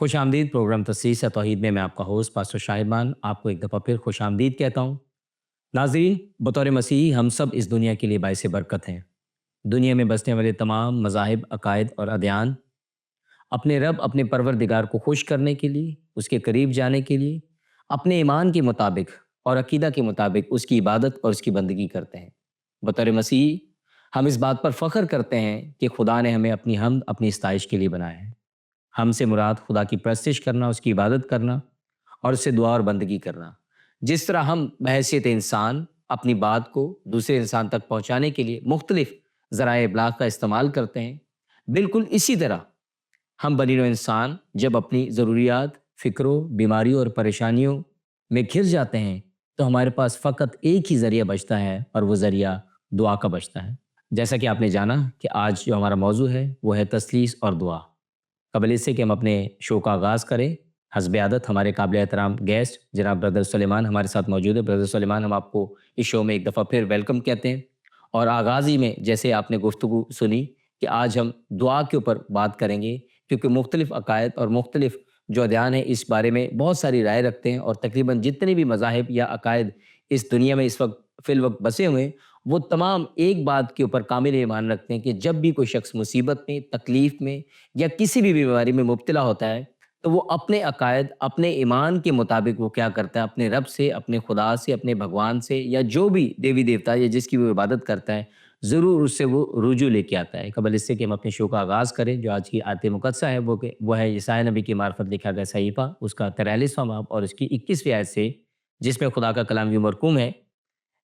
خوش آمدید پروگرام تسلیس توحید میں آپ کا ہوسٹ پاسٹر شاہد آپ کو ایک دفعہ پھر خوش آمدید کہتا ہوں۔ ناظرین، بطور مسیحی ہم سب اس دنیا کے لیے باعث برکت ہیں۔ دنیا میں بسنے والے تمام مذاہب، عقائد اور ادیان اپنے رب، اپنے پروردگار کو خوش کرنے کے لیے، اس کے قریب جانے کے لیے اپنے ایمان کے مطابق اور عقیدہ کے مطابق اس کی عبادت اور اس کی بندگی کرتے ہیں۔ بطور مسیحی ہم اس بات پر فخر کرتے ہیں کہ خدا نے ہمیں اپنی حمد، اپنی ستائش کے لیے بنایا ہے۔ ہم سے مراد خدا کی پرستش کرنا، اس کی عبادت کرنا اور اس سے دعا اور بندگی کرنا۔ جس طرح ہم بحیثیت انسان اپنی بات کو دوسرے انسان تک پہنچانے کے لیے مختلف ذرائع ابلاغ کا استعمال کرتے ہیں، بالکل اسی طرح ہم بنی نوع انسان جب اپنی ضروریات، فکروں، بیماریوں اور پریشانیوں میں گھر جاتے ہیں تو ہمارے پاس فقط ایک ہی ذریعہ بچتا ہے، اور وہ ذریعہ دعا کا بچتا ہے۔ جیسا کہ آپ نے جانا کہ آج جو ہمارا موضوع ہے وہ ہے تثلیث اور دعا۔ قبل اس سے کہ ہم اپنے شو کا آغاز کریں، حسب عادت ہمارے قابل احترام گیسٹ جناب بردر سلیمان ہمارے ساتھ موجود ہے۔ بردر سلیمان، ہم آپ کو اس شو میں ایک دفعہ پھر ویلکم کہتے ہیں، اور آغاز ہی میں جیسے آپ نے گفتگو سنی کہ آج ہم دعا کے اوپر بات کریں گے، کیونکہ مختلف عقائد اور مختلف جو ادیان ہیں اس بارے میں بہت ساری رائے رکھتے ہیں، اور تقریباً جتنے بھی مذاہب یا عقائد اس دنیا میں اس وقت فی الوقت بسے ہوئے ہیں، وہ تمام ایک بات کے اوپر کامل ایمان رکھتے ہیں کہ جب بھی کوئی شخص مصیبت میں، تکلیف میں یا کسی بھی بیماری میں مبتلا ہوتا ہے تو وہ اپنے عقائد، اپنے ایمان کے مطابق وہ کیا کرتا ہے، اپنے رب سے، اپنے خدا سے، اپنے بھگوان سے یا جو بھی دیوی دیوتا یا جس کی وہ عبادت کرتا ہے، ضرور اس سے وہ رجوع لے کے آتا ہے۔ قبل اس سے کہ ہم اپنے شو کا آغاز کریں، جو آج کی آیت مقدسہ ہے وہ ہے یسایا نبی کی معرفت لکھا گیا صحیفہ، اس کا 43واں باب اور اس کی 21ویں آیت سے، جس میں خدا کا کلام یوں مرقوم ہے: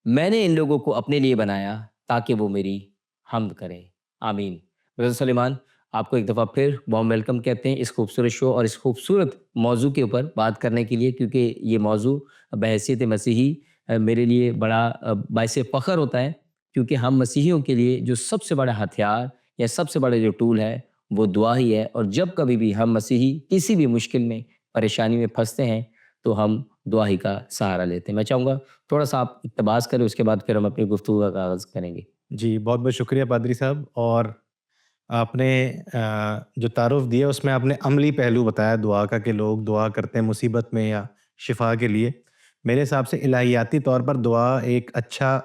میں نے ان لوگوں کو اپنے لیے بنایا تاکہ وہ میری حمد کریں۔ آمین۔ برادر سلیمان، آپ کو ایک دفعہ پھر وارم ویلکم کہتے ہیں اس خوبصورت شو اور اس خوبصورت موضوع کے اوپر بات کرنے کے لیے، کیونکہ یہ موضوع بحیثیت مسیحی میرے لیے بڑا باعث فخر ہوتا ہے، کیونکہ ہم مسیحیوں کے لیے جو سب سے بڑا ہتھیار یا سب سے بڑا جو ٹول ہے وہ دعا ہی ہے، اور جب کبھی بھی ہم مسیحی کسی بھی مشکل میں، پریشانی میں پھنستے ہیں تو ہم دعا ہی کا سہارا لیتے ہیں۔ میں چاہوں گا تھوڑا سا آپ اقتباس کریں، اس کے بعد پھر ہم اپنی گفتگو کا آغاز کریں گے۔ جی، بہت بہت شکریہ پادری صاحب۔ اور آپ نے جو تعارف دیا اس میں آپ نے عملی پہلو بتایا دعا کا، کہ لوگ دعا کرتے ہیں مصیبت میں یا شفا کے لیے۔ میرے حساب سے الہیاتی طور پر دعا ایک اچھا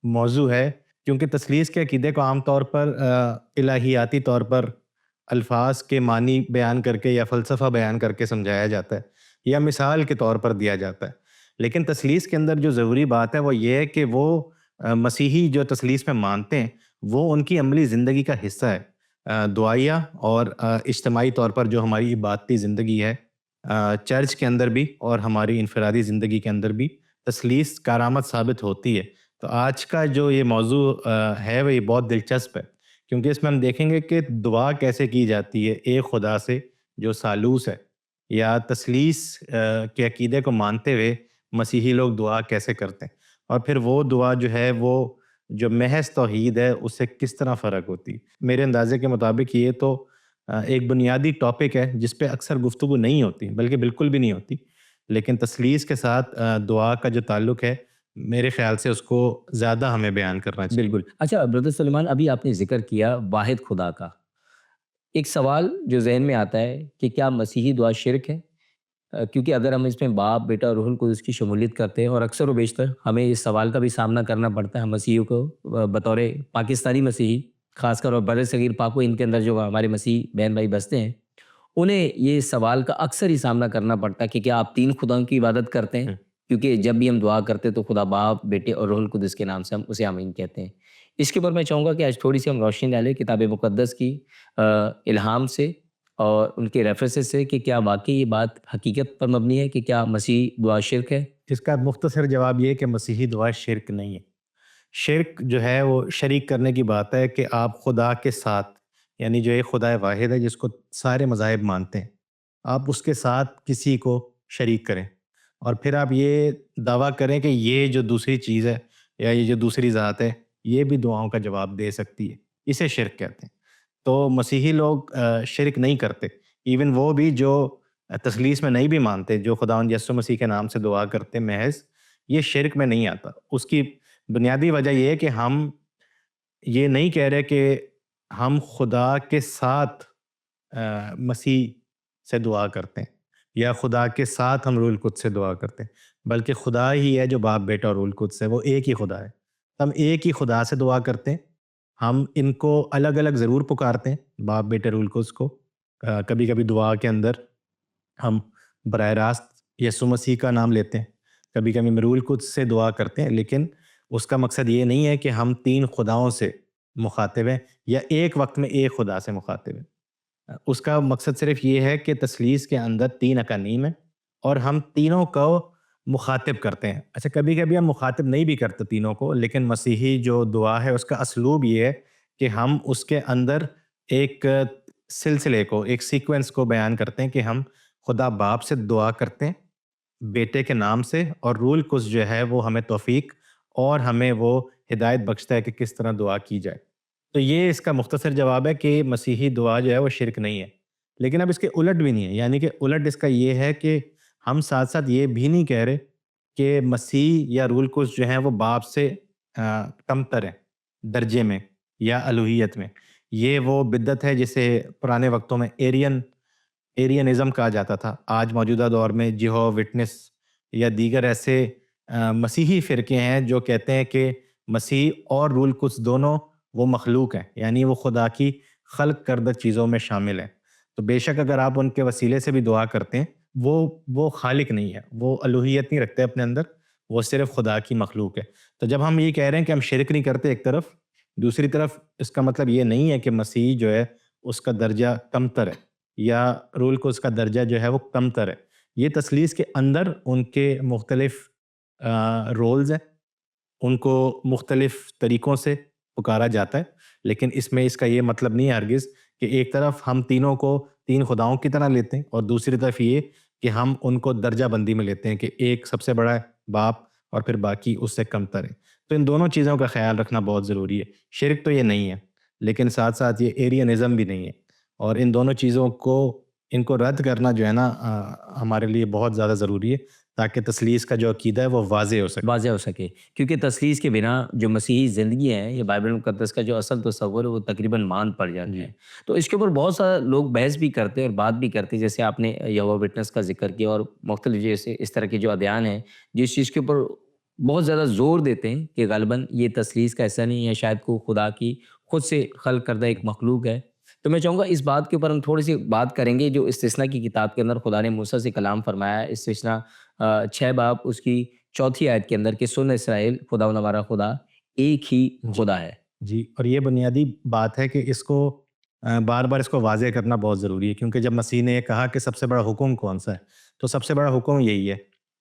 موضوع ہے، کیونکہ تثلیث کے عقیدے کو عام طور پر الہیاتی طور پر الفاظ کے معنی بیان کر کے یا فلسفہ بیان کر کے سمجھایا جاتا ہے یا مثال کے طور پر دیا جاتا ہے، لیکن تثلیث کے اندر جو ضروری بات ہے وہ یہ ہے کہ وہ مسیحی جو تثلیث میں مانتے ہیں وہ ان کی عملی زندگی کا حصہ ہے۔ دعائیہ اور اجتماعی طور پر جو ہماری عبادتی زندگی ہے چرچ کے اندر بھی اور ہماری انفرادی زندگی کے اندر بھی تثلیث کارآمد ثابت ہوتی ہے۔ تو آج کا جو یہ موضوع ہے وہ یہ بہت دلچسپ ہے، کیونکہ اس میں ہم دیکھیں گے کہ دعا کیسے کی جاتی ہے ایک خدا سے جو ثالوث ہے، یا تثلیث کے عقیدے کو مانتے ہوئے مسیحی لوگ دعا کیسے کرتے ہیں، اور پھر وہ دعا جو ہے وہ جو محض توحید ہے اس سے کس طرح فرق ہوتی ہے۔ میرے اندازے کے مطابق یہ تو ایک بنیادی ٹاپک ہے جس پہ اکثر گفتگو نہیں ہوتی، بلکہ بالکل بھی نہیں ہوتی، لیکن تثلیث کے ساتھ دعا کا جو تعلق ہے میرے خیال سے اس کو زیادہ ہمیں بیان کرنا چاہیے۔ بالکل۔ اچھا بردر سلیمان، ابھی آپ نے ذکر کیا واحد خدا کا، ایک سوال جو ذہن میں آتا ہے کہ کیا مسیحی دعا شرک ہے؟ کیونکہ اگر ہم اس میں باپ، بیٹا اور روح القدس کی شمولیت کرتے ہیں، اور اکثر و بیشتر ہمیں اس سوال کا بھی سامنا کرنا پڑتا ہے ہم مسیحیوں کو، بطور پاکستانی مسیحی خاص کر، اور بر صغیر پاک و ان کے اندر جو ہمارے مسیحی بہن بھائی بستے ہیں، انہیں یہ سوال کا اکثر ہی سامنا کرنا پڑتا ہے کہ کیا آپ تین خداؤں کی عبادت کرتے ہیں؟ کیونکہ جب بھی ہم دعا کرتے تو خدا باپ، بیٹے اور روح القدس کے نام سے ہم اسے آمین کہتے ہیں۔ اس کے اوپر میں چاہوں گا کہ آج تھوڑی سی ہم روشنی ڈالیں کتاب مقدس کی الہام سے اور ان کے ریفرنسز سے، کہ کیا واقعی یہ بات حقیقت پر مبنی ہے کہ کیا مسیحی دعا شرک ہے؟ اس کا مختصر جواب یہ ہے کہ مسیحی دعا شرک نہیں ہے۔ شرک جو ہے وہ شریک کرنے کی بات ہے، کہ آپ خدا کے ساتھ، یعنی جو ایک خدا واحد ہے جس کو سارے مذاہب مانتے ہیں، آپ اس کے ساتھ کسی کو شریک کریں، اور پھر آپ یہ دعویٰ کریں کہ یہ جو دوسری چیز ہے یا یہ جو دوسری ذات ہے یہ بھی دعاؤں کا جواب دے سکتی ہے، اسے شرک کہتے ہیں۔ تو مسیحی لوگ شرک نہیں کرتے، ایون وہ بھی جو تثلیث میں نہیں بھی مانتے، جو خداوند یسوع مسیح کے نام سے دعا کرتے محض، یہ شرک میں نہیں آتا۔ اس کی بنیادی وجہ یہ ہے کہ ہم یہ نہیں کہہ رہے کہ ہم خدا کے ساتھ مسیح سے دعا کرتے ہیں یا خدا کے ساتھ ہم روح القدس سے دعا کرتے ہیں، بلکہ خدا ہی ہے جو باپ بیٹا اور روح القدس ہے، وہ ایک ہی خدا ہے۔ ہم ایک ہی خدا سے دعا کرتے ہیں، ہم ان کو الگ الگ ضرور پکارتے ہیں، باپ بیٹے روح القدس کو۔ کبھی کبھی دعا کے اندر ہم براہ راست یسوع مسیح کا نام لیتے ہیں، کبھی کبھی روح القدس سے دعا کرتے ہیں، لیکن اس کا مقصد یہ نہیں ہے کہ ہم تین خداؤں سے مخاطب ہیں یا ایک وقت میں ایک خدا سے مخاطب ہیں۔ اس کا مقصد صرف یہ ہے کہ تثلیث کے اندر تین اقانیم ہیں اور ہم تینوں کو مخاطب کرتے ہیں۔ اچھا، کبھی کبھی ہم مخاطب نہیں بھی کرتے تینوں کو، لیکن مسیحی جو دعا ہے اس کا اسلوب یہ ہے کہ ہم اس کے اندر ایک سلسلے کو، ایک سیکوینس کو بیان کرتے ہیں کہ ہم خدا باپ سے دعا کرتے ہیں بیٹے کے نام سے، اور روح القدس جو ہے وہ ہمیں توفیق اور ہمیں وہ ہدایت بخشتا ہے کہ کس طرح دعا کی جائے۔ تو یہ اس کا مختصر جواب ہے کہ مسیحی دعا جو ہے وہ شرک نہیں ہے، لیکن اب اس کے الٹ بھی نہیں ہے، یعنی کہ الٹ اس کا یہ ہے کہ ہم ساتھ ساتھ یہ بھی نہیں کہہ رہے کہ مسیح یا روح القدس جو ہیں وہ باپ سے کمتر ہیں درجے میں یا الوہیت میں۔ یہ وہ بدعت ہے جسے پرانے وقتوں میں ایرینزم کہا جاتا تھا۔ آج موجودہ دور میں جیہو وٹنس یا دیگر ایسے مسیحی فرقے ہیں جو کہتے ہیں کہ مسیح اور روح القدس دونوں وہ مخلوق ہیں، یعنی وہ خدا کی خلق کردہ چیزوں میں شامل ہیں۔ تو بے شک اگر آپ ان کے وسیلے سے بھی دعا کرتے ہیں، وہ خالق نہیں ہے، وہ الوہیت نہیں رکھتے اپنے اندر، وہ صرف خدا کی مخلوق ہے۔ تو جب ہم یہ کہہ رہے ہیں کہ ہم شرک نہیں کرتے ایک طرف، دوسری طرف اس کا مطلب یہ نہیں ہے کہ مسیح جو ہے اس کا درجہ کمتر ہے یا روح القدس کا درجہ جو ہے وہ کمتر ہے۔ یہ تثلیث کے اندر ان کے مختلف رولز ہیں، ان کو مختلف طریقوں سے پکارا جاتا ہے، لیکن اس میں اس کا یہ مطلب نہیں ہے ہرگز کہ ایک طرف ہم تینوں کو تین خداؤں کی طرح لیتے ہیں اور دوسری طرف یہ کہ ہم ان کو درجہ بندی میں لیتے ہیں کہ ایک سب سے بڑا ہے باپ اور پھر باقی اس سے کمتر ہے۔ تو ان دونوں چیزوں کا خیال رکھنا بہت ضروری ہے۔ شرک تو یہ نہیں ہے، لیکن ساتھ ساتھ یہ ایرینزم بھی نہیں ہے، اور ان دونوں چیزوں کو ان کو رد کرنا جو ہے نا ہمارے لیے بہت زیادہ ضروری ہے، تاکہ تثلیث کا جو عقیدہ ہے وہ واضح ہو سکے۔ کیونکہ تثلیث کے بنا جو مسیحی زندگی ہے یا بائبل مقدس کا جو اصل تصور ہے وہ تقریباً مان پڑ جاتی ہے۔ تو اس کے اوپر بہت سارے لوگ بحث بھی کرتے ہیں اور بات بھی کرتے ہیں، جیسے آپ نے یہوہ وٹنس کا ذکر کیا اور مختلف جیسے اس طرح کے جو ادیان ہیں جس چیز کے اوپر بہت زیادہ زور دیتے ہیں کہ غالباً یہ تثلیث کا ایسا نہیں ہے، شاید کو خدا کی خود سے خلق کردہ ایک مخلوق ہے۔ تو میں چاہوں گا اس بات کے اوپر ہم تھوڑی سی بات کریں گے جو استثنا کی کتاب کے اندر خدا نے موسیٰ سے کلام فرمایا ہے، استثنا 6 باب اس کی 4 آیت کے اندر کہ سن اسرائیل، خداوند ہمارا خدا ایک ہی خدا ہے۔ جی، اور یہ بنیادی بات ہے کہ اس کو بار بار اس کو واضح کرنا بہت ضروری ہے، کیونکہ جب مسیح نے یہ کہا کہ سب سے بڑا حکم کون سا ہے، تو سب سے بڑا حکم یہی ہے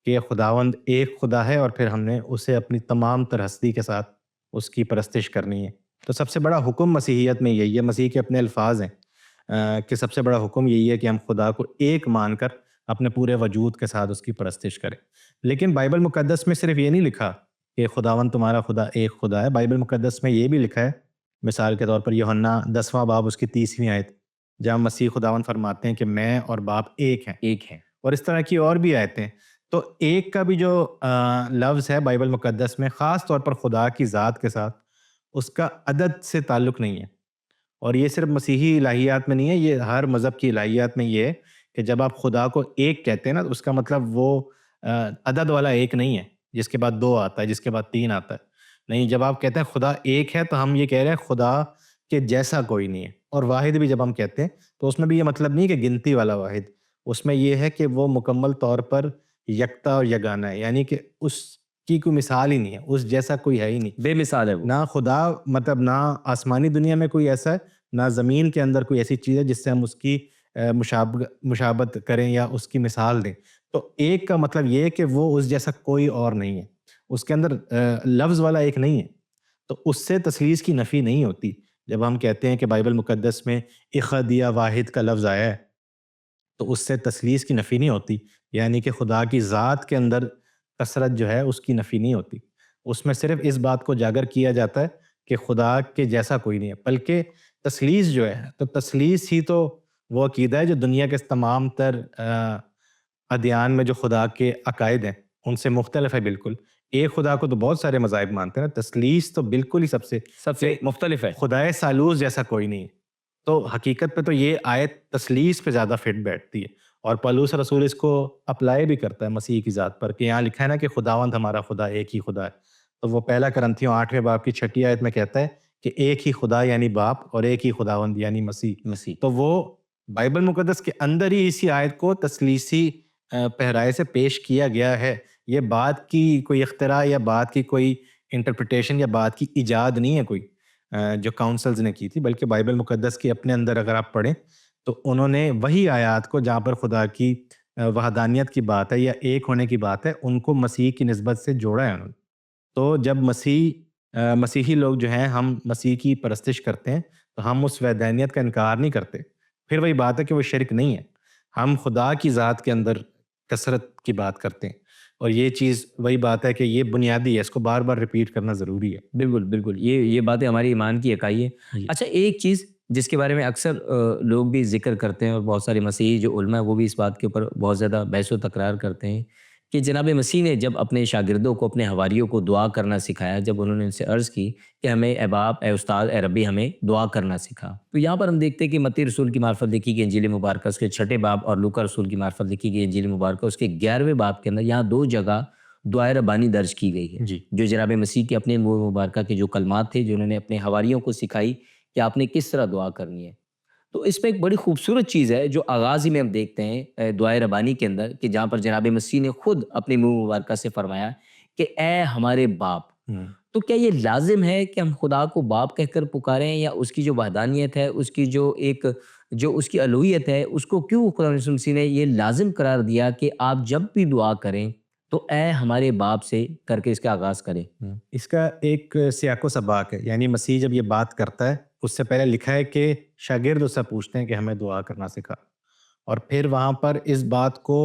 کہ خداوند ایک خدا ہے اور پھر ہم نے اسے اپنی تمام تر ہستی کے ساتھ اس کی پرستش کرنی ہے۔ تو سب سے بڑا حکم مسیحیت میں یہی ہے، مسیح کے اپنے الفاظ ہیں کہ سب سے بڑا حکم یہی ہے کہ ہم خدا کو ایک مان کر اپنے پورے وجود کے ساتھ اس کی پرستش کریں۔ لیکن بائبل مقدس میں صرف یہ نہیں لکھا کہ خداوند تمہارا خدا ایک خدا ہے، بائبل مقدس میں یہ بھی لکھا ہے، مثال کے طور پر یوحنا 10واں باب اس کی 30ویں آیت، جہاں مسیح خداوند فرماتے ہیں کہ میں اور باپ ایک ہیں، اور اس طرح کی اور بھی آیتیں۔ تو ایک کا بھی جو لفظ ہے بائبل مقدس میں، خاص طور پر خدا کی ذات کے ساتھ اس کا عدد سے تعلق نہیں ہے، اور یہ صرف مسیحی الہیات میں نہیں ہے، یہ ہر مذہب کی الہیات میں یہ ہے کہ جب آپ خدا کو ایک کہتے ہیں نا، تو اس کا مطلب وہ عدد والا ایک نہیں ہے جس کے بعد 2 آتا ہے، جس کے بعد 3 آتا ہے، نہیں۔ جب آپ کہتے ہیں خدا ایک ہے تو ہم یہ کہہ رہے ہیں خدا کے جیسا کوئی نہیں ہے۔ اور واحد بھی جب ہم کہتے ہیں تو اس میں بھی یہ مطلب نہیں کہ گنتی والا واحد، اس میں یہ ہے کہ وہ مکمل طور پر یکتا اور یگانہ ہے، یعنی کہ اس کی کوئی مثال ہی نہیں ہے، اس جیسا کوئی ہے ہی نہیں، بے مثال ہے وہ۔ نہ خدا مطلب نہ آسمانی دنیا میں کوئی ایسا ہے، نہ زمین کے اندر کوئی ایسی چیز ہے جس سے ہم اس کی مشابہت کریں یا اس کی مثال دیں۔ تو ایک کا مطلب یہ ہے کہ وہ اس جیسا کوئی اور نہیں ہے، اس کے اندر لفظ والا ایک نہیں ہے، تو اس سے تثلیث کی نفی نہیں ہوتی۔ جب ہم کہتے ہیں کہ بائبل مقدس میں احد یا واحد کا لفظ آیا ہے تو اس سے تثلیث کی نفی نہیں ہوتی، یعنی کہ خدا کی ذات کے اندر کثرت جو ہے اس کی نفی نہیں ہوتی، اس میں صرف اس بات کو اجاگر کیا جاتا ہے کہ خدا کے جیسا کوئی نہیں ہے۔ بلکہ تثلیث جو ہے، تو تثلیث ہی تو وہ عقیدہ ہے جو دنیا کے تمام تر ادیان میں جو خدا کے عقائد ہیں ان سے مختلف ہے بالکل۔ ایک خدا کو تو بہت سارے مذاہب مانتے ہیں، تثلیث تو بالکل ہی سب سے مختلف ہے۔ خدائے ثالوث جیسا کوئی نہیں ہے، تو حقیقت پہ تو یہ آیت تثلیث پہ زیادہ فٹ بیٹھتی ہے، اور پولس رسول اس کو اپلائی بھی کرتا ہے مسیح کی ذات پر، کہ یہاں لکھا ہے نا کہ خداوند ہمارا خدا ایک ہی خدا ہے، تو وہ پہلا کرنتھیوں 8ویں باب کی 6 آیت میں کہتا ہے کہ ایک ہی خدا یعنی باپ، اور ایک ہی خداوند یعنی مسیح۔ مسیح تو وہ بائبل مقدس کے اندر ہی اسی آیت کو تثلیثی پہرائے سے پیش کیا گیا ہے۔ یہ بات کی کوئی اختراع یا بات کی کوئی انٹرپریٹیشن یا بات کی ایجاد نہیں ہے کوئی جو کاؤنسلز نے کی تھی، بلکہ بائبل مقدس کے اپنے اندر اگر آپ پڑھیں تو انہوں نے وہی آیات کو جہاں پر خدا کی وحدانیت کی بات ہے یا ایک ہونے کی بات ہے، ان کو مسیح کی نسبت سے جوڑا ہے انہوں نے۔ تو جب مسیحی لوگ جو ہیں ہم مسیح کی پرستش کرتے ہیں تو ہم اس وحدانیت کا انکار نہیں کرتے، پھر وہی بات ہے کہ وہ شرک نہیں ہے، ہم خدا کی ذات کے اندر کثرت کی بات کرتے ہیں، اور یہ چیز وہی بات ہے کہ یہ بنیادی ہے، اس کو بار بار ریپیٹ کرنا ضروری ہے۔ بالکل بالکل، یہ باتیں ہماری ایمان کی اکائی ہے۔ جی اچھا، ایک چیز جس کے بارے میں اکثر لوگ بھی ذکر کرتے ہیں، اور بہت سارے مسیحی جو علماء ہیں وہ بھی اس بات کے اوپر بہت زیادہ بحث و تکرار کرتے ہیں، کہ جناب مسیح نے جب اپنے شاگردوں کو، اپنے حواریوں کو دعا کرنا سکھایا، جب انہوں نے ان سے عرض کی کہ ہمیں اے باپ، اے استاد، اے ربی، ہمیں دعا کرنا سکھا، تو یہاں پر ہم دیکھتے ہیں کہ متی رسول کی معرفت لکھی گئی انجیل مبارکہ اس کے 6 باب، اور لوکا رسول کی معرفت لکھی گئی انجیل مبارکہ اس کے 11ویں باب کے اندر یہاں 2 جگہ دعائے ربانی درج کی گئی ہے، جی جو جناب مسیح کے اپنے منہ مبارکہ کے جو کلمات تھے، جو انہوں نے اپنے حواریوں کو سکھائی کہ آپ نے کس طرح دعا کرنی ہے۔ تو اس میں ایک بڑی خوبصورت چیز ہے جو آغاز ہی میں ہم دیکھتے ہیں دعائے ربانی کے اندر، کہ جہاں پر جناب مسیح نے خود اپنے منہ مبارکہ سے فرمایا کہ اے ہمارے باپ۔ تو کیا یہ لازم ہے کہ ہم خدا کو باپ کہہ کر پکاریں، یا اس کی جو وحدانیت ہے، اس کی جو اس کی الوہیت ہے، اس کو کیوں خدا یسوع مسیح نے یہ لازم قرار دیا کہ آپ جب بھی دعا کریں تو اے ہمارے باپ سے کر کے اس کا آغاز کریں؟ اس کا ایک سیاق و سباق ہے، یعنی مسیح جب یہ بات کرتا ہے اس سے پہلے لکھا ہے کہ شاگرد اس سے پوچھتے ہیں کہ ہمیں دعا کرنا سکھا، اور پھر وہاں پر اس بات کو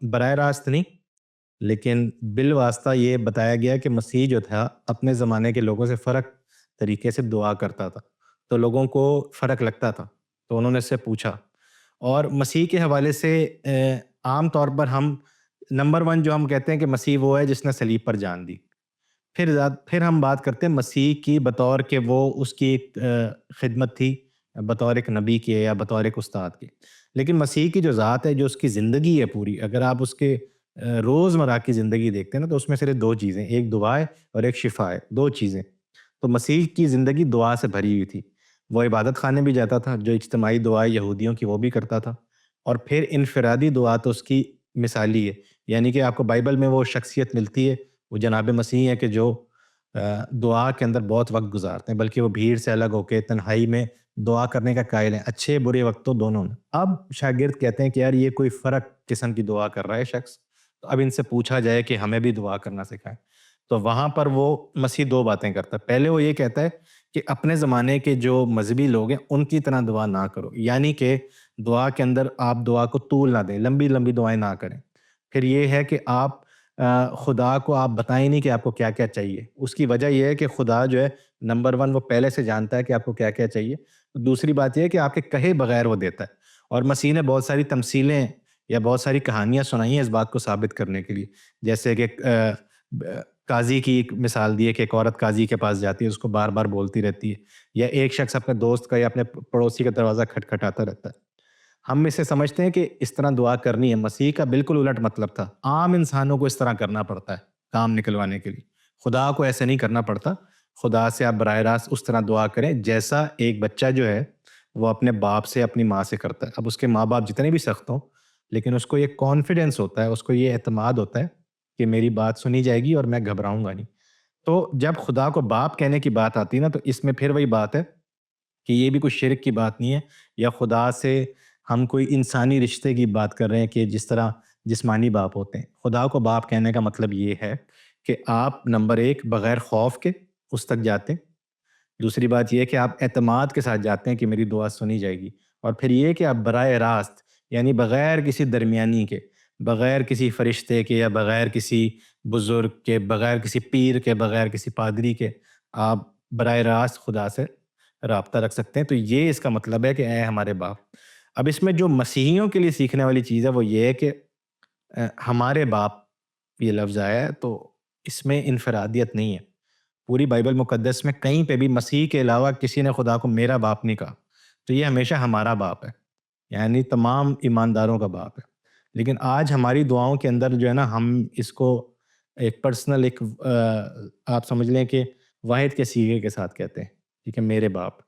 براہ راست نہیں لیکن بالواسطہ یہ بتایا گیا کہ مسیح جو تھا اپنے زمانے کے لوگوں سے فرق طریقے سے دعا کرتا تھا، تو لوگوں کو فرق لگتا تھا، تو انہوں نے اس سے پوچھا۔ اور مسیح کے حوالے سے عام طور پر ہم نمبر 1 جو ہم کہتے ہیں کہ مسیح وہ ہے جس نے صلیب پر جان دی، پھر ہم بات کرتے ہیں مسیح کی بطور کہ وہ اس کی ایک خدمت تھی بطور ایک نبی کی یا بطور ایک استاد کی، لیکن مسیح کی جو ذات ہے، جو اس کی زندگی ہے پوری، اگر آپ اس کے روزمرہ کی زندگی دیکھتے ہیں نا، تو اس میں صرف 2 چیزیں، ایک دعا ہے اور ایک شفا ہے، 2 چیزیں۔ تو مسیح کی زندگی دعا سے بھری ہوئی تھی، وہ عبادت خانے بھی جاتا تھا، جو اجتماعی دعا یہودیوں کی وہ بھی کرتا تھا، اور پھر انفرادی دعا تو اس کی مثالی ہے، یعنی کہ آپ کو بائبل میں وہ شخصیت ملتی ہے، وہ جناب مسیح ہے کہ جو دعا کے اندر بہت وقت گزارتے ہیں، بلکہ وہ بھیڑ سے الگ ہو کے تنہائی میں دعا کرنے کا قائل ہیں، اچھے برے وقتوں دونوں میں۔ اب شاگرد کہتے ہیں کہ یار یہ کوئی فرق قسم کی دعا کر رہا ہے شخص، تو اب ان سے پوچھا جائے کہ ہمیں بھی دعا کرنا سکھائیں۔ تو وہاں پر وہ مسیح 2 باتیں کرتا ہے، پہلے وہ یہ کہتا ہے کہ اپنے زمانے کے جو مذہبی لوگ ہیں ان کی طرح دعا نہ کرو، یعنی کہ دعا کے اندر آپ دعا کو طول نہ دیں، لمبی لمبی دعائیں نہ کریں۔ پھر یہ ہے کہ آپ خدا کو آپ بتائیں نہیں کہ آپ کو کیا کیا چاہیے، اس کی وجہ یہ ہے کہ خدا جو ہے نمبر 1 وہ پہلے سے جانتا ہے کہ آپ کو کیا کیا چاہیے، دوسری بات یہ ہے کہ آپ کے کہے بغیر وہ دیتا ہے۔ اور مسیح نے بہت ساری تمثیلیں یا بہت ساری کہانیاں سنائی ہیں اس بات کو ثابت کرنے کے لیے، جیسے کہ قاضی کی ایک مثال دی ہے کہ ایک عورت قاضی کے پاس جاتی ہے، اس کو بار بار بولتی رہتی ہے، یا ایک شخص اپنے دوست کا یا اپنے پڑوسی کا دروازہ کھٹکھٹاتا رہتا ہے۔ ہم اسے سمجھتے ہیں کہ اس طرح دعا کرنی ہے، مسیح کا بالکل الٹ مطلب تھا، عام انسانوں کو اس طرح کرنا پڑتا ہے کام نکلوانے کے لیے، خدا کو ایسے نہیں کرنا پڑتا۔ خدا سے آپ براہ راست اس طرح دعا کریں جیسا ایک بچہ جو ہے وہ اپنے باپ سے اپنی ماں سے کرتا ہے۔ اب اس کے ماں باپ جتنے بھی سخت ہوں، لیکن اس کو یہ کانفیڈنس ہوتا ہے، اس کو یہ اعتماد ہوتا ہے کہ میری بات سنی جائے گی اور میں گھبراؤں گا نہیں۔ تو جب خدا کو باپ کہنے کی بات آتی ہے نا، تو اس میں پھر وہی بات ہے کہ یہ بھی کوئی شرک کی بات نہیں ہے، یا خدا سے ہم کوئی انسانی رشتے کی بات کر رہے ہیں کہ جس طرح جسمانی باپ ہوتے ہیں۔ خدا کو باپ کہنے کا مطلب یہ ہے کہ آپ نمبر 1 بغیر خوف کے اس تک جاتے ہیں، دوسری بات یہ ہے کہ آپ اعتماد کے ساتھ جاتے ہیں کہ میری دعا سنی جائے گی، اور پھر یہ کہ آپ براہ راست یعنی بغیر کسی درمیانی کے، بغیر کسی فرشتے کے، یا بغیر کسی بزرگ کے، بغیر کسی پیر کے، بغیر کسی پادری کے، آپ براہ راست خدا سے رابطہ رکھ سکتے ہیں۔ تو یہ اس کا مطلب ہے کہ اے ہمارے باپ۔ اب اس میں جو مسیحیوں کے لیے سیکھنے والی چیز ہے وہ یہ ہے کہ ہمارے باپ یہ لفظ آیا ہے، تو اس میں انفرادیت نہیں ہے۔ پوری بائبل مقدس میں کہیں پہ بھی مسیح کے علاوہ کسی نے خدا کو میرا باپ نہیں کہا۔ تو یہ ہمیشہ ہمارا باپ ہے، یعنی تمام ایمانداروں کا باپ ہے. لیکن آج ہماری دعاؤں کے اندر جو ہے نا، ہم اس کو ایک پرسنل ایک آپ سمجھ لیں کہ واحد کے صیغے کے ساتھ کہتے ہیں. ٹھیک ہے، میرے باپ.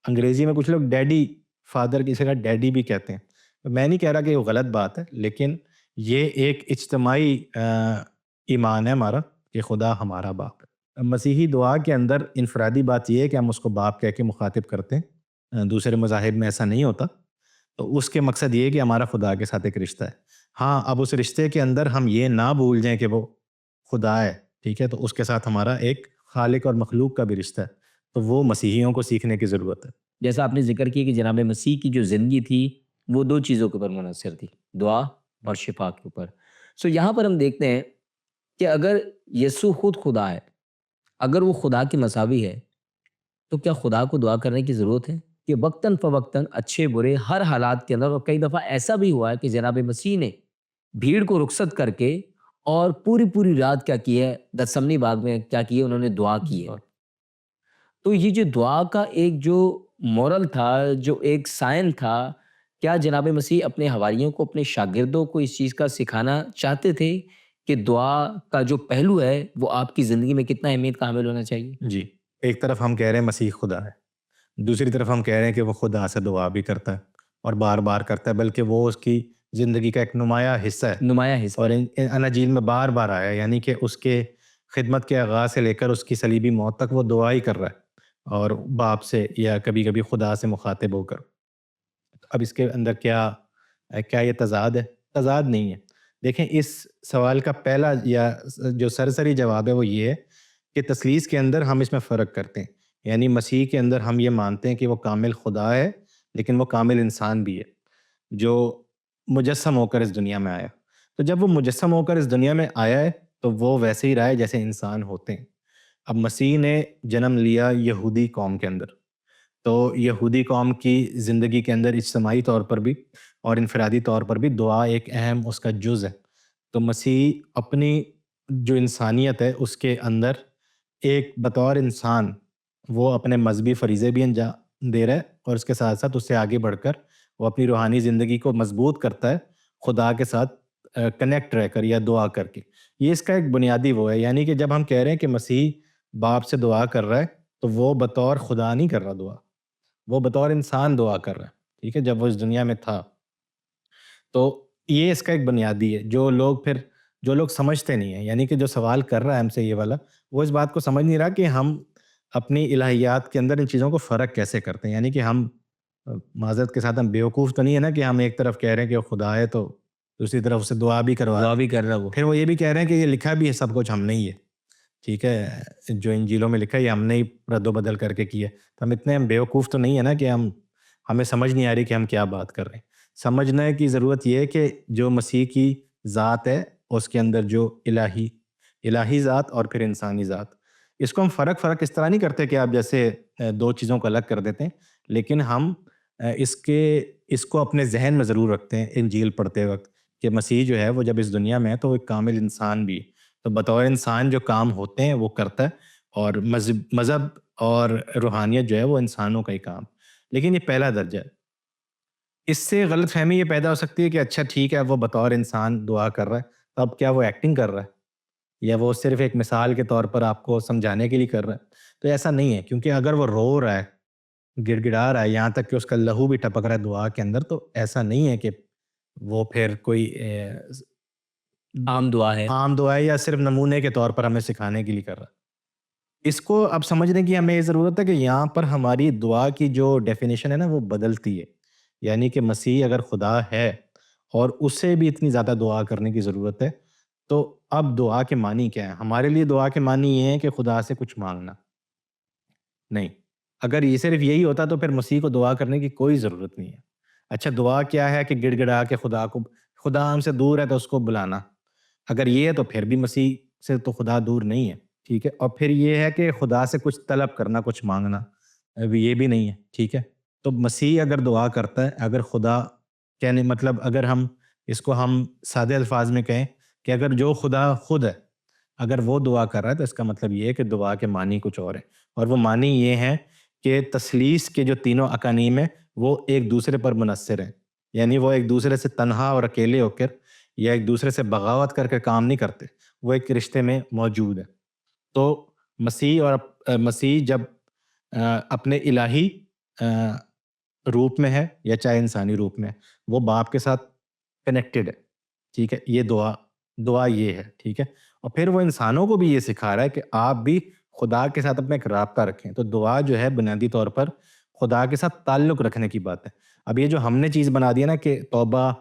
انگریزی میں کچھ لوگ ڈیڈی، فادر کی جگہ ڈیڈی بھی کہتے ہیں. میں نہیں کہہ رہا کہ وہ غلط بات ہے، لیکن یہ ایک اجتماعی ایمان ہے ہمارا کہ خدا ہمارا باپ ہے. مسیحی دعا کے اندر انفرادی بات یہ ہے کہ ہم اس کو باپ کہہ کے مخاطب کرتے ہیں. دوسرے مذاہب میں ایسا نہیں ہوتا. تو اس کے مقصد یہ ہے کہ ہمارا خدا کے ساتھ ایک رشتہ ہے. ہاں، اب اس رشتے کے اندر ہم یہ نہ بھول جائیں کہ وہ خدا ہے. ٹھیک ہے، تو اس کے ساتھ ہمارا ایک خالق اور مخلوق کا بھی رشتہ ہے. تو وہ مسیحیوں کو سیکھنے کی ضرورت ہے. جیسا آپ نے ذکر کیا کہ جناب مسیح کی جو زندگی تھی وہ دو چیزوں کے اوپر منحصر تھی، دعا اور شفا کے اوپر. سو یہاں پر ہم دیکھتے ہیں کہ اگر یسوع خود خدا ہے، اگر وہ خدا کی مساوی ہے، تو کیا خدا کو دعا کرنے کی ضرورت ہے؟ کہ وقتاً فوقتاً اچھے برے ہر حالات کے اندر، اور کئی دفعہ ایسا بھی ہوا ہے کہ جناب مسیح نے بھیڑ کو رخصت کر کے اور پوری رات کیا کی ہے، گتسمنی باغ میں کیا کی ہے، انہوں نے دعا کی ہے. تو یہ جو دعا کا ایک جو مورل تھا، جو ایک سائن تھا، کیا جناب مسیح اپنے حواریوں کو، اپنے شاگردوں کو اس چیز کا سکھانا چاہتے تھے کہ دعا کا جو پہلو ہے وہ آپ کی زندگی میں کتنا اہمیت کا حامل ہونا چاہیے؟ جی، ایک طرف ہم کہہ رہے ہیں مسیح خدا ہے، دوسری طرف ہم کہہ رہے ہیں کہ وہ خدا سے دعا بھی کرتا ہے اور بار بار کرتا ہے، بلکہ وہ اس کی زندگی کا ایک نمایاں حصہ ہے. نمایاں حصہ. اور اناجیل میں بار بار آیا، یعنی کہ اس کے خدمت کے آغاز سے لے کر اس کی صلیبی موت تک وہ دعا ہی کر رہا ہے، اور باپ سے یا کبھی کبھی خدا سے مخاطب ہو کر. اب اس کے اندر کیا یہ تضاد ہے؟ تضاد نہیں ہے. دیکھیں، اس سوال کا پہلا یا جو سرسری جواب ہے وہ یہ ہے کہ تثلیث کے اندر ہم اس میں فرق کرتے ہیں. یعنی مسیح کے اندر ہم یہ مانتے ہیں کہ وہ کامل خدا ہے، لیکن وہ کامل انسان بھی ہے جو مجسم ہو کر اس دنیا میں آیا. تو جب وہ مجسم ہو کر اس دنیا میں آیا ہے تو وہ ویسے ہی رہا ہے جیسے انسان ہوتے ہیں. اب مسیح نے جنم لیا یہودی قوم کے اندر، تو یہودی قوم کی زندگی کے اندر اجتماعی طور پر بھی اور انفرادی طور پر بھی دعا ایک اہم اس کا جز ہے. تو مسیح اپنی جو انسانیت ہے اس کے اندر ایک بطور انسان وہ اپنے مذہبی فریضے بھی انجام دے رہا ہے، اور اس کے ساتھ ساتھ اس سے آگے بڑھ کر وہ اپنی روحانی زندگی کو مضبوط کرتا ہے خدا کے ساتھ کنیکٹ رہ کر یا دعا کر کے. یہ اس کا ایک بنیادی وہ ہے. یعنی کہ جب ہم کہہ رہے ہیں کہ مسیح باپ سے دعا کر رہا ہے تو وہ بطور خدا نہیں کر رہا دعا، وہ بطور انسان دعا کر رہا ہے. ٹھیک ہے، جب وہ اس دنیا میں تھا. تو یہ اس کا ایک بنیادی ہے. جو لوگ سمجھتے نہیں ہیں، یعنی کہ جو سوال کر رہا ہے ہم سے یہ والا، وہ اس بات کو سمجھ نہیں رہا کہ ہم اپنی الہیات کے اندر ان چیزوں کو فرق کیسے کرتے ہیں. یعنی کہ ہم معذرت کے ساتھ ہم بیوقوف تو نہیں ہے نا کہ ہم ایک طرف کہہ رہے ہیں کہ وہ خدا ہے تو دوسری طرف اسے دعا بھی کروا دعا بھی کر رہا وہ. پھر وہ یہ بھی کہہ رہے ہیں کہ یہ لکھا بھی ہے سب کچھ ہم نے ہی ہے. ٹھیک ہے، جو انجیلوں میں لکھا ہے یہ ہم نے ہی رد و بدل کر کے کیا ہے. تو ہم بیوقوف تو نہیں ہے نا کہ ہمیں سمجھ نہیں آ رہی کہ ہم کیا بات کر رہے ہیں. سمجھنے کی ضرورت یہ ہے کہ جو مسیح کی ذات ہے اس کے اندر جو الہی ذات اور پھر انسانی ذات، اس کو ہم فرق اس طرح نہیں کرتے کہ آپ جیسے دو چیزوں کو الگ کر دیتے ہیں، لیکن ہم اس کو اپنے ذہن میں ضرور رکھتے ہیں انجیل پڑھتے وقت کہ مسیح جو ہے وہ جب اس دنیا میں ہے تو وہ ایک کامل انسان بھی ہے. تو بطور انسان جو کام ہوتے ہیں وہ کرتا ہے، اور مذہب اور روحانیت جو ہے وہ انسانوں کا ہی کام. لیکن یہ پہلا درجہ ہے. اس سے غلط فہمی یہ پیدا ہو سکتی ہے کہ اچھا ٹھیک ہے وہ بطور انسان دعا کر رہا ہے، تو اب کیا وہ ایکٹنگ کر رہا ہے یا وہ صرف ایک مثال کے طور پر آپ کو سمجھانے کے لیے کر رہا ہے؟ تو ایسا نہیں ہے، کیونکہ اگر وہ رو رہا ہے، گڑ گڑا رہا ہے، یہاں تک کہ اس کا لہو بھی ٹپک رہا ہے دعا کے اندر، تو ایسا نہیں ہے کہ وہ پھر کوئی عام دعا ہے. عام دعا ہے یا صرف نمونے کے طور پر ہمیں سکھانے کے لیے کر رہا ہے. اس کو اب سمجھنے کی ہمیں یہ ضرورت ہے کہ یہاں پر ہماری دعا کی جو ڈیفینیشن ہے نا وہ بدلتی ہے. یعنی کہ مسیح اگر خدا ہے اور اسے بھی اتنی زیادہ دعا کرنے کی ضرورت ہے، تو اب دعا کے معنی کیا ہے؟ ہمارے لیے دعا کے معنی یہ ہے کہ خدا سے کچھ مانگنا نہیں. اگر یہ صرف یہی ہوتا تو پھر مسیح کو دعا کرنے کی کوئی ضرورت نہیں ہے. اچھا، دعا کیا ہے کہ گڑ گڑا کے خدا ہم سے دور ہے تو اس کو بلانا. اگر یہ ہے تو پھر بھی مسیح سے تو خدا دور نہیں ہے. ٹھیک ہے، اور پھر یہ ہے کہ خدا سے کچھ طلب کرنا، کچھ مانگنا، یہ بھی نہیں ہے. ٹھیک ہے، تو مسیح اگر دعا کرتا ہے، اگر خدا کہنے مطلب اگر ہم اس کو ہم سادے الفاظ میں کہیں کہ اگر جو خدا خود ہے اگر وہ دعا کر رہا ہے تو اس کا مطلب یہ ہے کہ دعا کے معنی کچھ اور ہے. اور وہ معنی یہ ہے کہ تثلیث کے جو تینوں اقانیم ہیں وہ ایک دوسرے پر منحصر ہیں، یعنی وہ ایک دوسرے سے تنہا اور اکیلے ہو کر یا ایک دوسرے سے بغاوت کر کے کام نہیں کرتے، وہ ایک رشتے میں موجود ہے۔ تو مسیح اور مسیح جب اپنے الہی روپ میں ہے یا چاہے انسانی روپ میں ہے، وہ باپ کے ساتھ کنیکٹڈ ہے، ٹھیک ہے، یہ دعا یہ ہے، ٹھیک ہے۔ اور پھر وہ انسانوں کو بھی یہ سکھا رہا ہے کہ آپ بھی خدا کے ساتھ اپنا ایک رابطہ رکھیں۔ تو دعا جو ہے بنیادی طور پر خدا کے ساتھ تعلق رکھنے کی بات ہے۔ اب یہ جو ہم نے چیز بنا دی ہے نا کہ توبہ،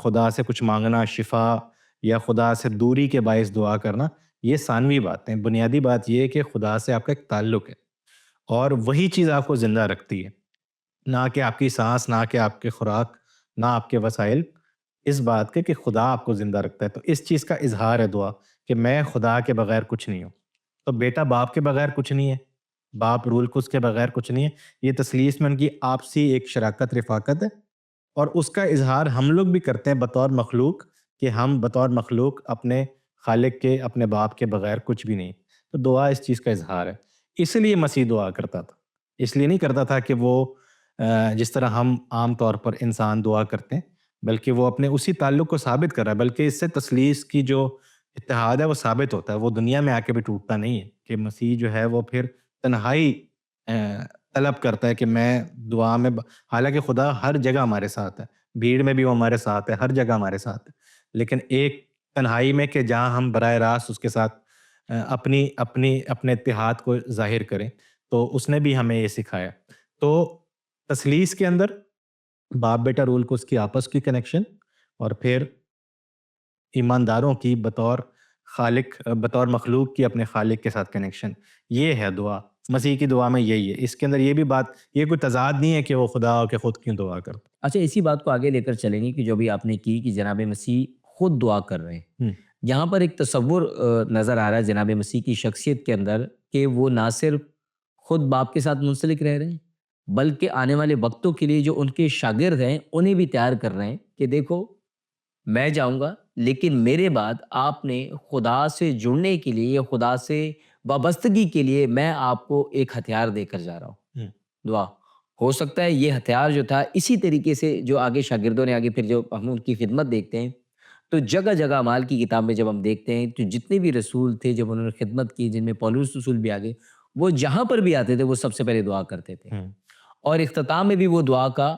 خدا سے کچھ مانگنا، شفا یا خدا سے دوری کے باعث دعا کرنا، یہ ثانوی باتیں۔ بنیادی بات یہ ہے کہ خدا سے آپ کا ایک تعلق ہے، اور وہی چیز آپ کو زندہ رکھتی ہے، نہ کہ آپ کی سانس، نہ کہ آپ کے خوراک، نہ آپ کے وسائل، اس بات کے کہ خدا آپ کو زندہ رکھتا ہے۔ تو اس چیز کا اظہار ہے دعا کہ میں خدا کے بغیر کچھ نہیں ہوں۔ تو بیٹا باپ کے بغیر کچھ نہیں ہے، باپ رول قدس کے بغیر کچھ نہیں ہے۔ یہ تثلیث میں ان کی آپسی ایک شراکت رفاقت ہے، اور اس کا اظہار ہم لوگ بھی کرتے ہیں بطور مخلوق، کہ ہم بطور مخلوق اپنے خالق کے، اپنے باپ کے بغیر کچھ بھی نہیں۔ تو دعا اس چیز کا اظہار ہے۔ اس لیے مسیح دعا کرتا تھا، اس لیے نہیں کرتا تھا کہ وہ جس طرح ہم عام طور پر انسان دعا کرتے ہیں، بلکہ وہ اپنے اسی تعلق کو ثابت کر رہا ہے، بلکہ اس سے تثلیث کی جو اتحاد ہے وہ ثابت ہوتا ہے، وہ دنیا میں آ کے بھی ٹوٹتا نہیں ہے، کہ مسیح جو ہے وہ پھر تنہائی طلب کرتا ہے کہ میں دعا میں حالانکہ خدا ہر جگہ ہمارے ساتھ ہے، بھیڑ میں بھی وہ ہمارے ساتھ ہے، ہر جگہ ہمارے ساتھ ہے، لیکن ایک تنہائی میں کہ جہاں ہم براہ راست اس کے ساتھ اپنے اتحاد کو ظاہر کریں، تو اس نے بھی ہمیں یہ سکھایا۔ تو تثلیث کے اندر باپ بیٹا رول کو اس کی آپس کی کنیکشن، اور پھر ایمانداروں کی بطور خالق، بطور مخلوق کی اپنے خالق کے ساتھ کنیکشن، یہ ہے دعا۔ مسیح کی دعا میں یہی ہے۔ اس کے اندر یہ بھی بات، یہ کوئی تضاد نہیں ہے کہ وہ خدا کے خود کیوں دعا کرتا۔ اچھا، اسی بات کو آگے لے کر چلیں گے کہ جو بھی آپ نے کی کہ جناب مسیح خود دعا کر رہے ہیں، یہاں پر ایک تصور نظر آ رہا ہے جناب مسیح کی شخصیت کے اندر کہ وہ نہ صرف خود باپ کے ساتھ منسلک رہ رہے ہیں، بلکہ آنے والے وقتوں کے لیے جو ان کے شاگرد ہیں انہیں بھی تیار کر رہے ہیں کہ دیکھو میں جاؤں گا، لیکن میرے بعد آپ نے خدا سے جڑنے کے لیے، خدا سے وابستگی کے لیے میں آپ کو ایک ہتھیار دے کر جا رہا ہوں، دعا۔ ہو سکتا ہے یہ ہتھیار جو تھا اسی طریقے سے جو آگے شاگردوں نے آگے پھر جو ہم ان کی خدمت دیکھتے ہیں، تو جگہ جگہ اعمال کی کتاب میں جب ہم دیکھتے ہیں تو جتنے بھی رسول تھے جب انہوں نے خدمت کی، جن میں پولس رسول بھی آگے، وہ جہاں پر بھی آتے تھے وہ سب سے پہلے دعا کرتے تھے، اور اختتام میں بھی وہ دعا کا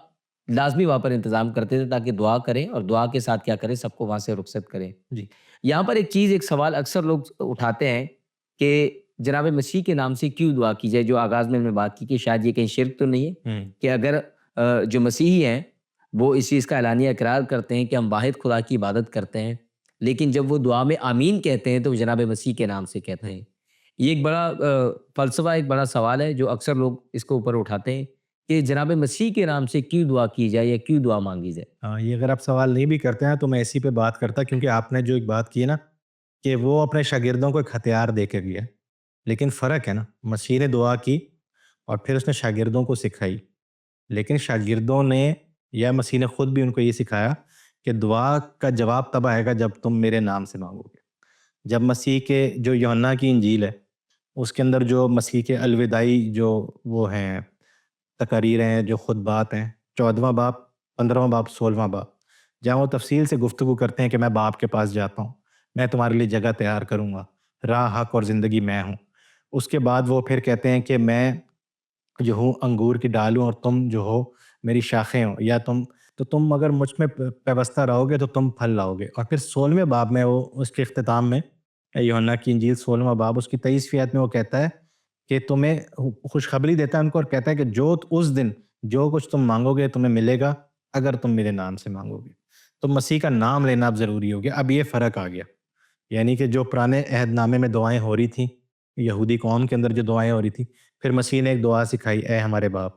لازمی وہاں پر انتظام کرتے تھے تاکہ دعا کریں، اور دعا کے ساتھ کیا کریں، سب کو وہاں سے رخصت کریں۔ جی یہاں پر ایک چیز، ایک سوال اکثر لوگ اٹھاتے ہیں کہ جناب مسیح کے نام سے کیوں دعا کی جائے، جو آغاز میں ہم نے بات کی کہ شاید یہ کہیں شرک تو نہیں ہے کہ اگر جو مسیحی ہیں وہ اس چیز کا اعلانیہ اقرار کرتے ہیں کہ ہم واحد خدا کی عبادت کرتے ہیں، لیکن جب وہ دعا میں آمین کہتے ہیں تو وہ جناب مسیح کے نام سے کہتے ہیں۔ یہ ایک بڑا فلسفہ، ایک بڑا سوال ہے جو اکثر لوگ اس کو اوپر اٹھاتے ہیں کہ جناب مسیح کے نام سے کیوں دعا کی جائے یا کیوں دعا مانگی جائے۔ ہاں، یہ اگر آپ سوال نہیں بھی کرتے ہیں تو میں اسی پہ بات کرتا، کیونکہ آپ نے جو ایک بات کی ہے نا کہ وہ اپنے شاگردوں کو ایک ہتھیار دے کے گیا، لیکن فرق ہے نا، مسیح نے دعا کی اور پھر اس نے شاگردوں کو سکھائی، لیکن شاگردوں نے یا مسیح نے خود بھی ان کو یہ سکھایا کہ دعا کا جواب تب آئے گا جب تم میرے نام سے مانگو گے۔ جب مسیح کے جو یوحنا کی انجیل ہے اس کے اندر جو مسیح کے الوداعی جو وہ ہیں تقاریر ہیں، جو خطبات ہیں، 14واں باب، 15واں باب، 16واں باب، جہاں وہ تفصیل سے گفتگو کرتے ہیں کہ میں باپ کے پاس جاتا ہوں، میں تمہارے لیے جگہ تیار کروں گا، راہ، حق اور زندگی میں ہوں۔ اس کے بعد وہ پھر کہتے ہیں کہ میں جو ہوں انگور کی ڈال ہوں اور تم جو ہو میری شاخیں ہو، یا تم اگر مجھ میں پیوستہ رہو گے تو تم پھل لاؤ گے۔ اور پھر 16ویں باب میں وہ اس کے اختتام میں، یوحنا کی انجیل 16واں باب اس کی 23ویں آیت میں وہ کہتا ہے کہ تمہیں خوشخبری دیتا ہے ان کو، اور کہتا ہے کہ جو اس دن جو کچھ تم مانگو گے تمہیں ملے گا اگر تم میرے نام سے مانگو گے۔ تو مسیح کا نام لینا اب ضروری ہو گیا۔ اب یہ فرق آ گیا، یعنی کہ جو پرانے عہد نامے میں دعائیں ہو رہی تھیں، یہودی قوم کے اندر جو دعائیں ہو رہی تھیں، پھر مسیح نے ایک دعا سکھائی، اے ہمارے باپ۔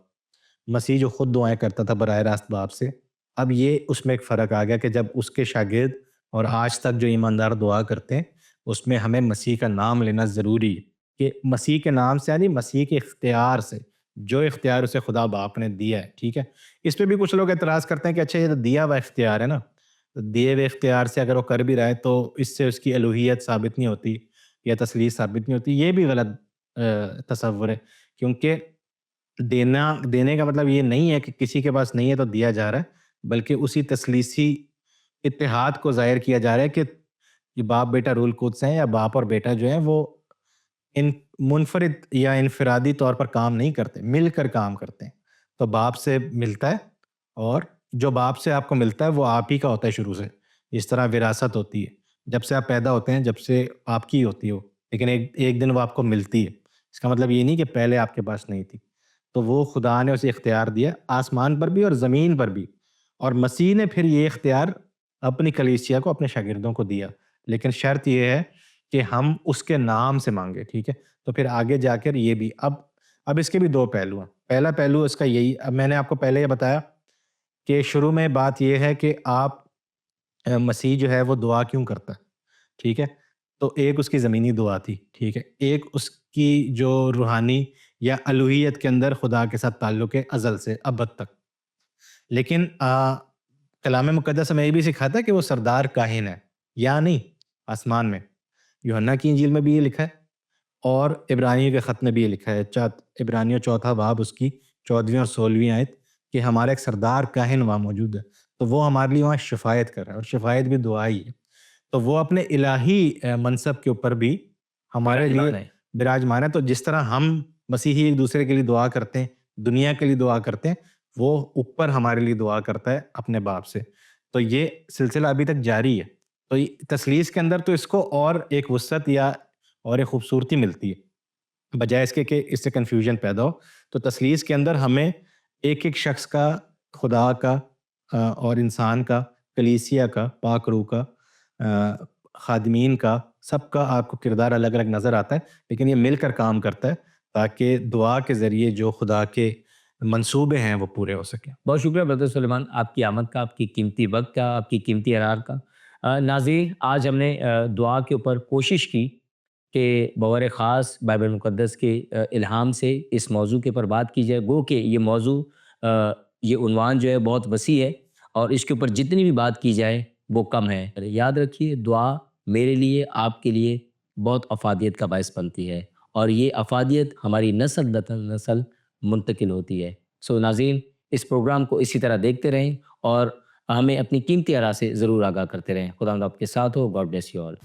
مسیح جو خود دعائیں کرتا تھا براہ راست باپ سے، اب یہ اس میں ایک فرق آ گیا کہ جب اس کے شاگرد اور آج تک جو ایماندار دعا کرتے ہیں اس میں ہمیں مسیح کا نام لینا ضروری ہے، کہ مسیح کے نام سے یعنی مسیح کے اختیار سے، جو اختیار اسے خدا باپ نے دیا ہے، ٹھیک ہے۔ اس پہ بھی کچھ لوگ اعتراض کرتے ہیں کہ اچھا یہ تو دیا ہوا اختیار ہے نا، تو دیے ہوئے اختیار سے اگر وہ کر بھی رہا ہے تو اس سے اس کی الوہیت ثابت نہیں ہوتی یا تثلیث ثابت نہیں ہوتی۔ یہ بھی غلط تصور ہے، کیونکہ دینے کا مطلب یہ نہیں ہے کہ کسی کے پاس نہیں ہے تو دیا جا رہا ہے، بلکہ اسی تثلیثی اتحاد کو ظاہر کیا جا رہا ہے کہ یہ باپ بیٹا رول قدس ہیں، یا باپ اور بیٹا جو ہیں وہ ان منفرد یا انفرادی طور پر کام نہیں کرتے، مل کر کام کرتے ہیں. تو باپ سے ملتا ہے، اور جو باپ سے آپ کو ملتا ہے وہ آپ ہی کا ہوتا ہے شروع سے. اس طرح وراثت ہوتی ہے، جب سے آپ پیدا ہوتے ہیں جب سے آپ کی ہوتی ہے وہ، لیکن ایک دن وہ آپ کو ملتی ہے. اس کا مطلب یہ نہیں کہ پہلے آپ کے پاس نہیں تھی. تو وہ خدا نے اسے اختیار دیا آسمان پر بھی اور زمین پر بھی، اور مسیح نے پھر یہ اختیار اپنی کلیسیا کو، اپنے شاگردوں کو دیا. لیکن شرط یہ ہے کہ ہم اس کے نام سے مانگے. ٹھیک ہے، تو پھر آگے جا کر یہ بھی اب اس کے بھی دو پہلو ہیں. پہلا پہلو اس کا یہی، اب میں نے آپ کو پہلے یہ بتایا کہ شروع میں بات یہ ہے کہ آپ مسیح جو ہے وہ دعا کیوں کرتا ہے. ٹھیک ہے، تو ایک اس کی زمینی دعا تھی. ٹھیک ہے، ایک اس کی جو روحانی یا الوہیت کے اندر خدا کے ساتھ تعلق ہے ازل سے ابد تک. لیکن کلام مقدس میں یہ بھی سکھاتا ہے کہ وہ سردار کاہن ہے یا نہیں آسمان میں. یوحنا کی انجیل میں بھی یہ لکھا ہے، اور عبرانیوں کے خط میں بھی یہ لکھا ہے، عبرانیوں 4 باب اس کی 14 اور 16 آیت، کہ ہمارا ایک سردار کاہن وہاں موجود ہے. تو وہ ہمارے لیے وہاں شفاعت کر رہا ہے، اور شفاعت بھی دعا ہی ہے. تو وہ اپنے الہی منصب کے اوپر بھی ہمارے لیے براجمان ہے. تو جس طرح ہم مسیحی ایک دوسرے کے لیے دعا کرتے ہیں، دنیا کے لیے دعا کرتے ہیں، وہ اوپر ہمارے لیے دعا کرتا ہے اپنے باپ سے. تو یہ سلسلہ ابھی تک جاری ہے. تو تثلیث کے اندر تو اس کو اور ایک وسعت یا اور ایک خوبصورتی ملتی ہے، بجائے اس کے کہ اس سے کنفیوژن پیدا ہو. تو تثلیث کے اندر ہمیں ایک ایک شخص کا، خدا کا اور انسان کا، کلیسیا کا، پاک روح کا، خادمین کا، سب کا آپ کو کردار الگ الگ نظر آتا ہے، لیکن یہ مل کر کام کرتا ہے تاکہ دعا کے ذریعے جو خدا کے منصوبے ہیں وہ پورے ہو سکیں. بہت شکریہ برادر سلیمان، آپ کی آمد کا، آپ کی قیمتی وقت کا، آپ کی قیمتی ارار کا. ناظرین، آج ہم نے دعا کے اوپر کوشش کی کہ بغور خاص بائبل مقدس کے الہام سے اس موضوع کے اوپر بات کی جائے. گو کہ یہ موضوع، یہ عنوان جو ہے بہت وسیع ہے، اور اس کے اوپر جتنی بھی بات کی جائے وہ کم ہے. یاد رکھیے، دعا میرے لیے، آپ کے لیے بہت افادیت کا باعث بنتی ہے، اور یہ افادیت ہماری نسل در نسل منتقل ہوتی ہے. سو ناظرین، اس پروگرام کو اسی طرح دیکھتے رہیں، اور ہمیں اپنی قیمتی آراء سے ضرور آگاہ کرتے رہیں. خدا آپ کے ساتھ ہو. God bless you all.